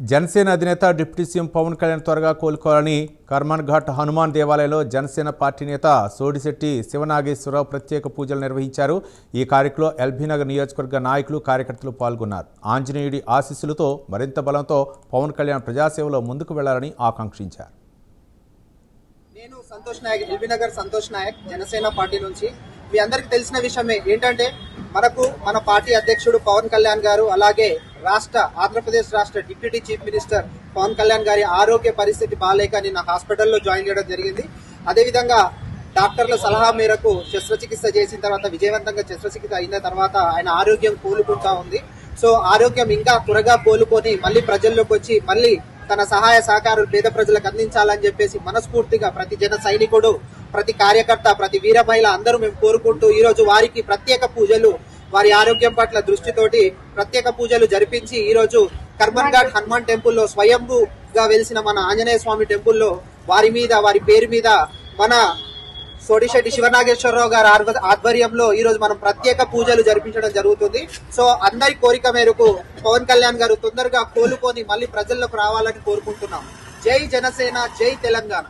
జనసేన అధినేత deputy CM Pawan Kalyan త్వరగా కోలుకోవాలని కర్మన్ ఘాట్ హనుమాన్ దేవాలయంలో జనసేన పార్టీ నేత సోడిశెట్టి శివనాగేశ్వరరావు ప్రత్యేక పూజలు నిర్వహించారు. ఈ కార్యక్రమంలో ఎల్బీనగర్ నియోజకవర్గ నాయకులు కార్యకర్తలు పాల్గొన్నారు. ఆంజనేయుడి ఆశీస్సులతో మరింత బలంతో పవన్ కళ్యాణ్ ప్రజాసేవలో ముందుకు వెళ్లాలని ఆకాంక్షించారు. నేను సంతోష్ నాయక్, ఎల్బీనగర్ సంతోష్ నాయక్, జనసేన పార్టీ నుంచి. మీ అందరికి తెలిసిన విషయమే ఏంటంటే మన పార్టీ అధ్యక్షుడు పవన్ కళ్యాణ్ గారు, అలాగే ఆంధ్రప్రదేశ్ రాష్ట్ర deputy chief minister Pawan Kalyan గారి ఆరోగ్య పరిస్థితి బాగాలేక నిన్న హాస్పిటల్లో జాయిన్ చేయడం జరిగింది. అదేవిధంగా డాక్టర్ల సలహా మేరకు శస్త్రచికిత్స చేసిన తర్వాత, విజయవంతంగా శస్త్రచికిత్స అయిన తర్వాత ఆయన ఆరోగ్యం కోలుకుంటా ఉంది. సో ఆరోగ్యం ఇంకా త్వరగా కోలుకొని మళ్ళీ ప్రజల్లోకి వచ్చి మళ్ళీ తన సహాయ సహకారాలు పేద ప్రజలకు అందించాలని చెప్పేసి మనస్ఫూర్తిగా ప్రతి జన సైనికుడు, ప్రతి కార్యకర్త, ప్రతి వీర మహిళ అందరూ మేము కోరుకుంటూ ఈ రోజు వారికి ప్రత్యేక పూజలు, వారి ఆరోగ్యం పట్ల దృష్టితోటి ప్రత్యేక పూజలు జరిపించి ఈ రోజు కర్మన్ ఘాట్ హనుమాన్ టెంపుల్లో స్వయంభూగా వెలిసిన మన ఆంజనేయ స్వామి టెంపుల్లో వారి పేరు మీద మన సోడిశెట్టి శివనాగేశ్వరరావు గారి ఆధ్వర్యంలో ఈ రోజు మనం ప్రత్యేక పూజలు జరిపించడం జరుగుతుంది. సో అందరి కోరిక మేరకు పవన్ కళ్యాణ్ గారు తొందరగా కోలుకొని మళ్ళీ ప్రజల్లోకి రావాలని కోరుకుంటున్నాం. జై జనసేన, జై తెలంగాణ.